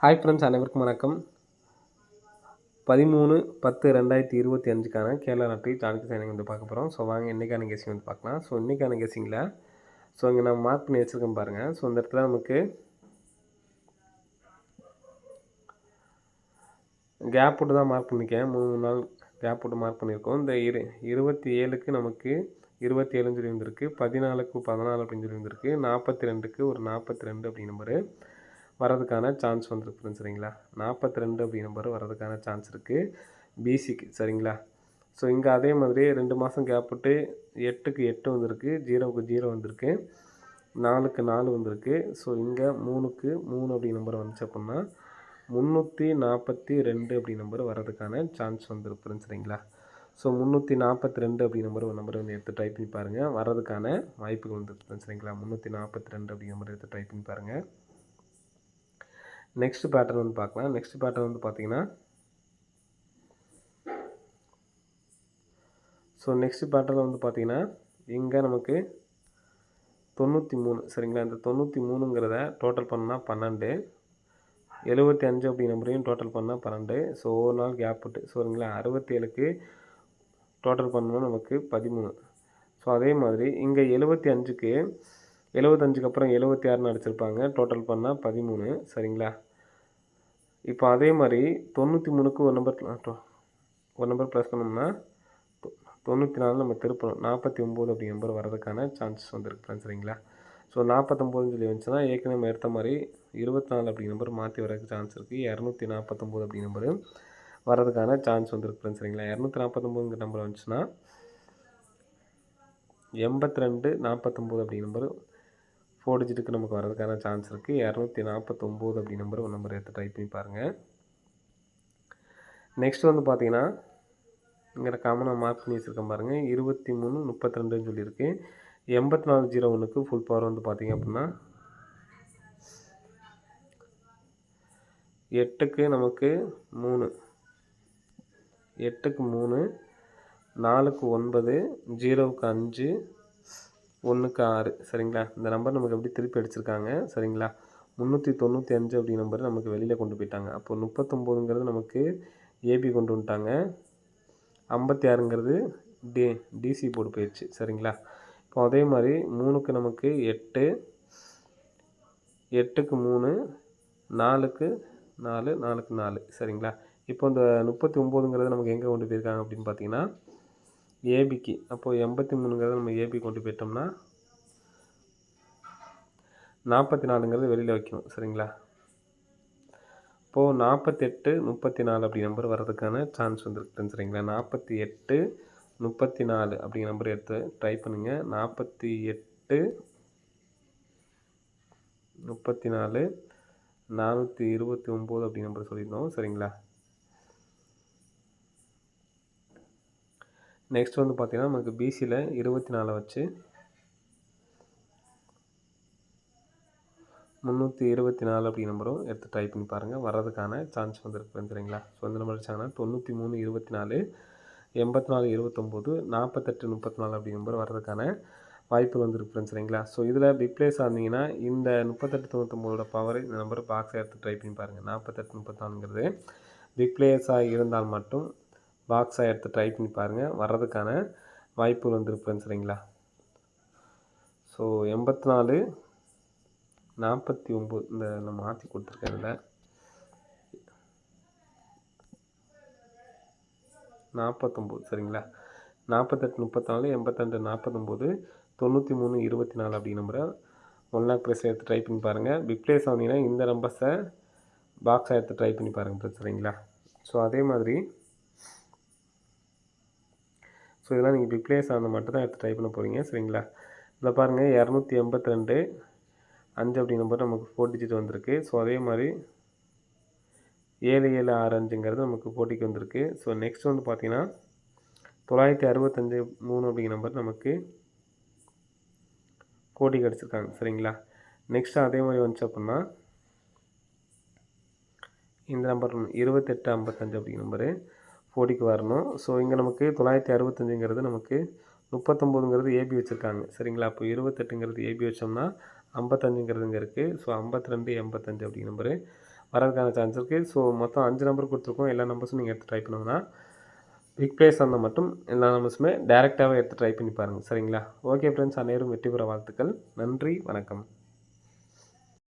Hi friends, அனைவருக்கும் வணக்கம். 13/10/2025க்கான Kerala lottery chance signing வந்து பார்க்க போகிறோம். ஸோ வாங்க இன்றைக்கான கெஸ்ஸிங் வந்து பார்க்கலாம். ஸோ இன்றைக்கான கெஸ்ஸிங்கில் இங்கே நான் மார்க் பண்ணி வச்சுருக்கேன் பாருங்கள். ஸோ இந்த இடத்துல நமக்கு கேப் விட்டு தான் மார்க் பண்ணியிருக்கேன். 3 நாள் கேப் விட்டு மார்க் பண்ணியிருக்கோம். இந்த 27க்கு நமக்கு 27 சொல்லி வந்திருக்கு, 14க்கு 14 அப்படின்னு சொல்லி வந்திருக்கு, 42க்கு ஒரு 42 அப்படி நம்பரு வரதுக்கான சான்ஸ் வந்துருக்கு. சரிங்களா, 42 அப்படி நம்பர் வரதுக்கான சான்ஸ் இருக்குது பிசிக்கு. சரிங்களா, ஸோ இங்கே அதே மாதிரி 2 மாதம் கேப் விட்டு 8க்கு 8 வந்திருக்கு, 0க்கு 0 வந்திருக்கு, 4க்கு 4 வந்திருக்கு. ஸோ இங்கே 3க்கு 3 அப்படி நம்பர் வந்துச்சு அப்படின்னா 342 அப்படி நம்பர் வரதுக்கான சான்ஸ் வந்துருக்கு. சரிங்களா, ஸோ 342 அப்படி நம்பர் வந்து எடுத்து ட்ரை பண்ணி பாருங்கள், வர்றதுக்கான வாய்ப்புகள் வந்துருக்கு. சரிங்களா, 342 அப்படி நம்பர் எடுத்து ட்ரை பண்ணி பாருங்கள். நெக்ஸ்ட் பேட்டர்ன் வந்து பார்க்கலாம். நெக்ஸ்ட் பேட்டர்ன் வந்து பார்த்தீங்கன்னா, ஸோ நெக்ஸ்ட் பேட்டர்ன் வந்து பார்த்தீங்கன்னா இங்கே நமக்கு 93. சரிங்களா, இந்த 93ங்கிறத டோட்டல் பண்ணால் 12, 75 அப்படி நம்பரையும் டோட்டல் பண்ணால் 12. ஸோ ஒரு நாள் கேப் விட்டு, சரிங்களா, 67க்கு டோட்டல் பண்ணணும் நமக்கு 13. ஸோ அதே மாதிரி இங்கே 75க்கு அப்புறம் 76ன்னு அடிச்சிருப்பாங்க, டோட்டல் பண்ணால் 13. சரிங்களா, இப்போ அதே மாதிரி 93க்கு ஒரு நம்பர் ப்ளஸ் பண்ணோம்னா 94 நம்ம திருப்பணும், 49 அப்படி நம்பர் வரதுக்கான சான்சஸ் வந்துருக்கு. சரிங்களா, ஸோ 49 சொல்லி வந்துச்சுன்னா ஏற்கனவே நம்ம எடுத்த மாதிரி 24 அப்படி நம்பர் மாற்றி வரதுக்கு சான்ஸ் இருக்குது. 249 அப்படி நம்பர் வரதுக்கான சான்ஸ் வந்துருக்கு. சரிங்களா, 249 நம்பர் வந்துச்சுன்னா 82 49 அப்படி நம்பர் 4 டிஜிட்டுக்கு நமக்கு வரதுக்கான சான்ஸ் இருக்குது. 249 அப்படி நம்பர் எடுத்து ட்ரை பண்ணி பாருங்கள். நெக்ஸ்ட் வந்து பார்த்தீங்கன்னா இங்கே காமனாக மார்க் பண்ணி வச்சுருக்கேன் பாருங்கள், 23 32ன்னு சொல்லியிருக்கு. 8401க்கு ஃபுல் பவர் வந்து பார்த்தீங்க அப்படின்னா 8க்கு நமக்கு 3, 8க்கு 3, 4க்கு 9, 0க்கு 5, 1க்கு 6. சரிங்களா, இந்த நம்பர் நமக்கு எப்படி திருப்பி அடிச்சிருக்காங்க. சரிங்களா, 395 அப்படி நம்பர் நமக்கு வெளியில் கொண்டு போயிட்டாங்க. அப்போ 39ங்கிறது நமக்கு ஏபி கொண்டு வந்துட்டாங்க, 56ங்கிறது டிசி போட்டு போயிடுச்சு. சரிங்களா, இப்போ அதே மாதிரி 3க்கு நமக்கு 8, 8க்கு 3, 4க்கு 4, 4க்கு 4. சரிங்களா, இப்போ இந்த 39ங்கிறது நமக்கு எங்கே கொண்டு போயிருக்காங்க அப்படின்னு பார்த்தீங்கன்னா ஏபிக்கு. அப்போது 83ங்கிறத நம்ம ஏபி கொண்டு போயிட்டோம்னா 44ங்கிறது வெளியில் வைக்கணும். சரிங்களா, இப்போது 48 34 அப்படி நம்பர் வர்றதுக்கான சான்ஸ் வந்துருக்கு. சரிங்களா, 48 34 அப்படி நம்பர் எடுத்து ட்ரை பண்ணுங்கள். 48 34 429 அப்படி நம்பர் சொல்லியிருந்தோம். சரிங்களா, நெக்ஸ்ட் வந்து பார்த்தீங்கன்னா நமக்கு பிசியில் 24 வச்சு 324 அப்படி நம்பரும் எடுத்து ட்ரை பண்ணி பாருங்கள், வர்றதுக்கான சான்ஸ் வந்துருக்கு. சரிங்களா, ஸோ இந்த நம்பர் வச்சாங்கன்னா 93 24 84 29 48 34 அப்படி நம்பர் வர்றதுக்கான வாய்ப்பு வந்துருக்கு. சரிங்களா, ஸோ இதில் ரிப்ளேஸ் ஆனீங்கன்னா இந்த 38 99ஓட பவர் இந்த நம்பர் பாக்ஸை எடுத்து ட்ரை பண்ணி பாருங்கள். 48 34ங்கிறது ரிப்ளேஸாக இருந்தால் மட்டும் பாக்ஸாக எடுத்து ட்ரை பண்ணி பாருங்கள், வர்றதுக்கான வாய்ப்பு வந்துருக்கு. சரிங்களா, ஸோ 84 49 இந்த நான் மாற்றி கொடுத்துருக்கேன். இதில் 49. சரிங்களா, 48 34 82 49 93 24 அப்படி நம்பரை 1 லேக் ப்ரைஸ் எடுத்து ட்ரை பண்ணி பாருங்கள். ரிப்ளேஸ் ஆனீங்கன்னா இந்த நம்பர்ஸை பாக்ஸாக எடுத்து ட்ரை பண்ணி பாருங்கள். சரிங்களா, ஸோ அதே மாதிரி ஸோ இதெல்லாம் நீங்கள் ரிப்ளேஸ் ஆன மட்டும் தான் எடுத்து ட்ரை பண்ண போகிறீங்க. சரிங்களா, இதில் பாருங்கள் 282 5 அப்படி நம்பர் நமக்கு 4 டிஜிட் வந்திருக்கு. ஸோ அதே மாதிரி 7765ங்கிறது நமக்கு போட்டிக்கு வந்திருக்கு. ஸோ நெக்ஸ்ட் வந்து பார்த்தீங்கன்னா 965 3 அப்படிங்கிற நம்பர் நமக்கு போட்டிக்கு அடிச்சிருக்காங்க. சரிங்களா, நெக்ஸ்ட் அதே மாதிரி வந்துச்சு அப்படின்னா இந்த நம்பர் 2855 அப்படிங்கிற நம்பரு போட்டிக்கு வரணும். ஸோ இங்கே நமக்கு 965ங்கிறது நமக்கு 39ங்கிறது ஏபி வச்சுருக்காங்க. சரிங்களா, அப்போ 28ங்கிறது ஏபி வச்சோம்னா 55ங்கிறது இங்கே இருக்குது. ஸோ 52 85 அப்படிங்கிற நம்பரு வரதுக்கான சான்ஸ் இருக்குது. ஸோ மொத்தம் 5 நம்பர் கொடுத்துருக்கோம். எல்லா நம்பர்ஸும் நீங்கள் எடுத்து ட்ரை பண்ணணும்னா பிக் ப்ளேஸ் அந்த மட்டும் எல்லா நம்பர்ஸுமே டேரெக்டாகவே எடுத்து ட்ரை பண்ணி பாருங்கள். சரிங்களா? ஓகே ஃப்ரெண்ட்ஸ், அனைவரும் வெற்றி பெற வாழ்த்துக்கள். நன்றி, வணக்கம்.